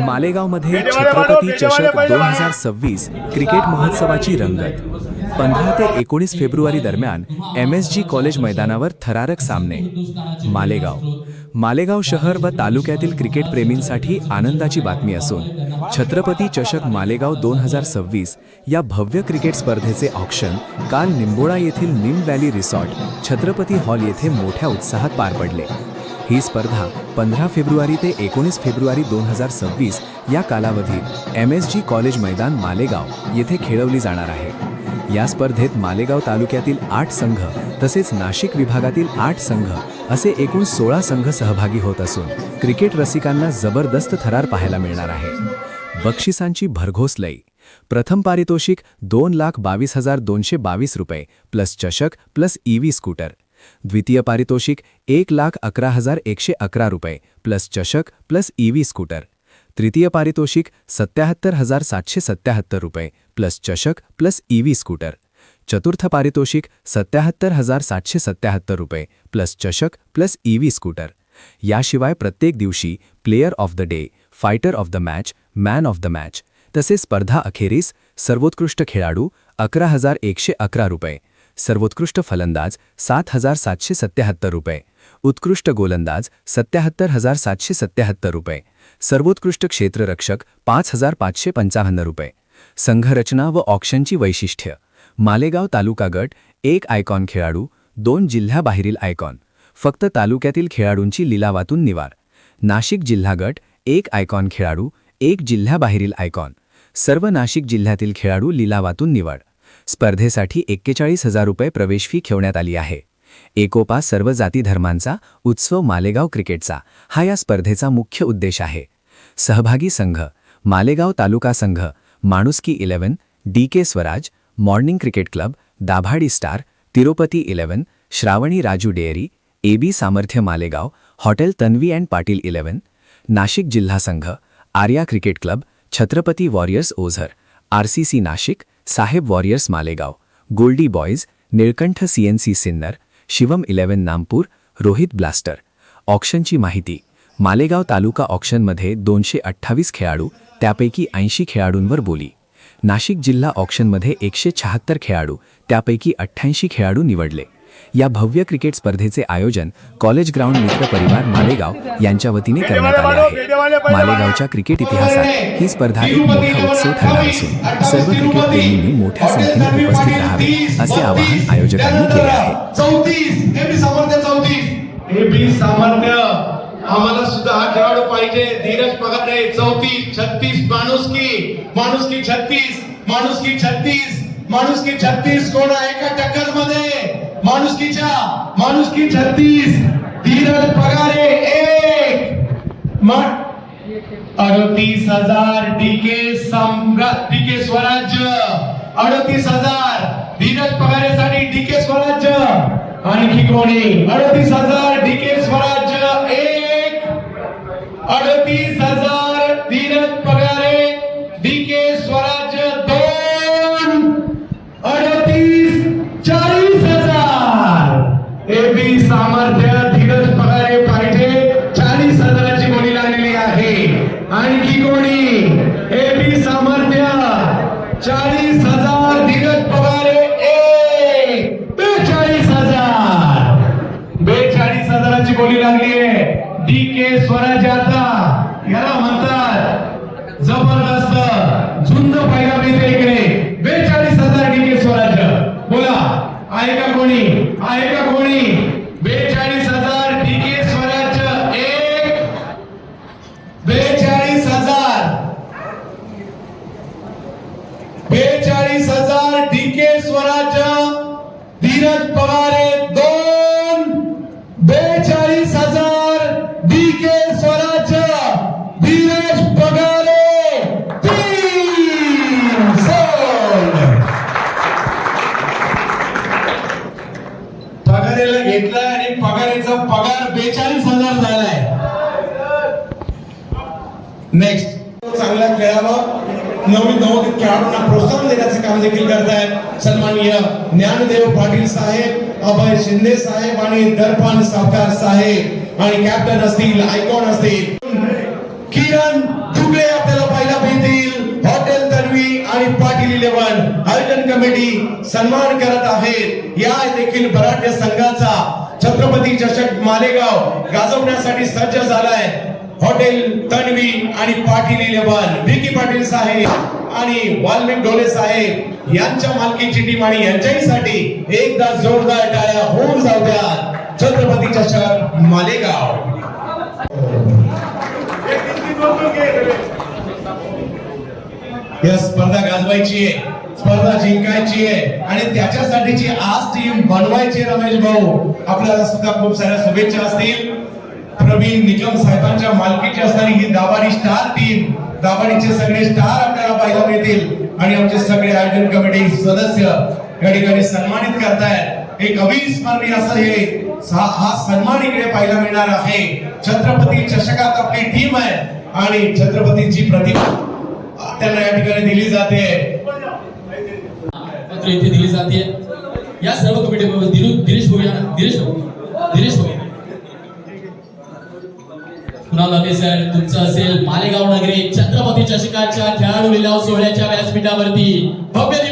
मालेगावमध्ये छत्रपती चषक 2026 क्रिकेट महोत्सवाची रंगत 15 ते 19 फेब्रुवारी दरम्यान MSG कॉलेज मैदानावर थरारक सामने। मालेगाव शहर व तालुक्यातील क्रिकेट प्रेमींसाठी आनंदाची बातमी असून छत्रपती चषक मालेगाव 2026 या भव्य क्रिकेट स्पर्धेचे ऑक्शन काल निंबोळा येथील निम व्हॅली रिसॉर्ट छत्रपती हॉल येथे मोठ्या उत्साहात पार पडले। ही स्पर्धा 15 फेब्रुवारी ते 19 फेब्रुवारी 2026 या कालावधीत MSG कॉलेज मैदान मालेगाव येथे खेळवली जाणार आहे। या स्पर्धेत मालेगाव तालुक्यातील 8 संघ तसेच नाशिक विभागातील 8 संघ असे एकूण 16 संघ सहभागी होत असून क्रिकेट रसिकांना जबरदस्त थरार पाहायला मिळणार आहे। बक्षिसांची भरघोस लई। प्रथम पारितोषिक 2,22,222 रुपये प्लस चषक प्लस EV स्कूटर। द्वितीय पारितोषिक 1,11,111 रुपये प्लस चषक प्लस EV स्कूटर। तृतीय पारितोषिक 77,777 रुपये प्लस चषक प्लस EV स्कूटर। चतुर्थ पारितोषिक 77,777 रुपये प्लस चषक प्लस EV स्कूटर। याशिवाय प्रत्येक दिवशी player of the day, fighter of the match, man of the match तसेच स्पर्धा अखेरीस सर्वोत्कृष्ट खेळाडू 11,111 रुपये, सर्वोत्कृष्ट फलंदाज 7,777 रुपये, उत्कृष्ट गोलंदाज 77,777 रुपये, सर्वोत्कृष्ट क्षेत्ररक्षक 5,555 रुपये। संघरचना व ऑक्शनची वैशिष्ट्य। मालेगाव तालुका गट 1 आयकॉन खेळाडू, 2 जिल्ह्याबाहेरील आयकॉन, फक्त तालुक्यातील खेळाडूंची लिलावातून निवाड। नाशिक जिल्हा गट 1 आयकॉन खेळाडू, 1 जिल्ह्याबाहेरील आयकॉन, सर्व नाशिक जिल्ह्यातील खेळाडू लिलावातून निवड। स्पर्धेसाठी 41,000 रुपये प्रवेश फी ठेवण्यात आली आहे। एकोपा सर्व जाती धर्मांचा उत्सव मालेगाव क्रिकेटचा हा या स्पर्धेचा मुख्य उद्देश आहे। सहभागी संघ: मालेगाव तालुका संघ, माणुसकी 11, DK Swaraj, morning cricket club, Dabhadi star, Tirupati 11, Shravani Raju dairy, AB Samarthya Malegaon, hotel Tanvi and Patil 11। Nashik जिल्हा संघ: Arya cricket club, Chhatrapati warriors Ozar, RCC Nashik, Saheb warriors Malegaon, goldie boys, Nilkanth CNC Sinnar, Shivam 11 Nampur, Rohit blaster. ऑक्शनची माहिती। मालेगाव तालुका ऑक्शनमध्ये 228 खेळाडू, त्यापैकी 80 खेळाडूंवर बोली। नाशिक जिल्हा ऑक्शनमध्ये 176 खेळाडू, त्यापैकी 88 खेळाडू निवडले। या भव्य क्रिकेट स्पर्धेचे आयोजन कॉलेज ग्राउंड मित्र परिवार मालेगाव यांच्या वतीने करण्यात आले आहे। मालेगावच्या क्रिकेट इतिहासात ही स्पर्धा एक मोठा उत्सव ठरणार असून सर्व क्रिकेट प्रेमींनी मोठ्या संख्येने उपस्थित राहावे असे आवाहन आयोजकांनी केले आहे। 34 AB सामर्थ्य आम्हाला सुद्धा हा खेळाडू पाहिजे। धीरज पगारे 34 36 माणुसकी 36 कोण आहे का टक्कर मध्ये? माणुसकी 36 धीरज पगारे 38,000 DK स्वराज्य 38,000 धीरज पगारेसाठी DK स्वराज्य। आणखी कोणी? 38,000 DK स्वराज्य 1 38,000 धीरज पगारे DK स्वराज्य 2 38 40,000 AB सामर्थ्य धीरज पगारे पाहिजे 40,000ची बोली लागलेली आहे। आणखी कोणी? AB सामर्थ्य 40,000 धीरज पगारे 42,000ची बोली लागली आहे। DK स्वराज्य आता याला म्हणतात जबरदस्त झुंज पाहायला मिळते इकडे। 42,000 DK स्वराज्य बोला, आहे का कोणी? 42,000 DK स्वराज्य 1 42,000 DK स्वराज्य धीरज पगारे 2 42,000 DK स्वराज्य धीरज पगारे 3 पगारेला घेतलाय आणि पगारेचा पगार 42,000 झालाय। नेक्स्ट चांगला खेळावं, नवोदित खेळाडूंना प्रोत्साहन देण्याचे काम देखील करतायत सन्माननीय ज्ञानदेव पाटील साहेब, अभय शिंदे साहेब आणि दर्पण सावकार साहेब आणि कॅप्टन असतील, आयकॉन असतील किरण दुबे कमिटी सन्मान करत आहेत. या देखील बराड्य संघाचा छत्रपती चषक मालेगाव गाजवण्यासाठी सज्ज झालाय. हॉटेल तन्वी आणि पाटील 11 विकी पाटील साहेब आणि वाल्मिक ढोले साहेब यांच्या मालकीची टीम आणि यांच्यासाठी एकदा जोरदार टाळ्या होऊन जाऊ द्या. छत्रपती चषक मालेगाव. या स्पर्धा गाजवायची आहे, स्पर्धा जिंकायची आहे आणि त्याच्यासाठीची आज टीम बनवायची. रमेश भाऊ आपल्याला सुद्धा खूप साऱ्या शुभेच्छा असतील. प्रवीण निकम साहेबांच्या मालकीची असणारी ही दाभाडी स्टार टीम, दाभाडीचे सगळे स्टार आपल्याला पाहायला मिळतील आणि आमचे सगळे आयोजन कमिटी सदस्य या ठिकाणी सन्मानित करतायत. एक अविस्मरणीय असं हे हा सन्मान इकडे पाहायला मिळणार आहे. छत्रपती चषकात आपली टीम आहे आणि छत्रपतीची प्रतिभा त्यांना या ठिकाणी दिली जाते. पत्र इथे दिली जाते. या सर्व कमिटी दिनेश भाऊ या ना, दिनेश भाऊ कुणाल अभे सर तुमचं असेल. मालेगाव नगरी छत्रपती चषकाच्या खेळाडू लिलाव सोहळ्याच्या व्यासपीठावरती भव्य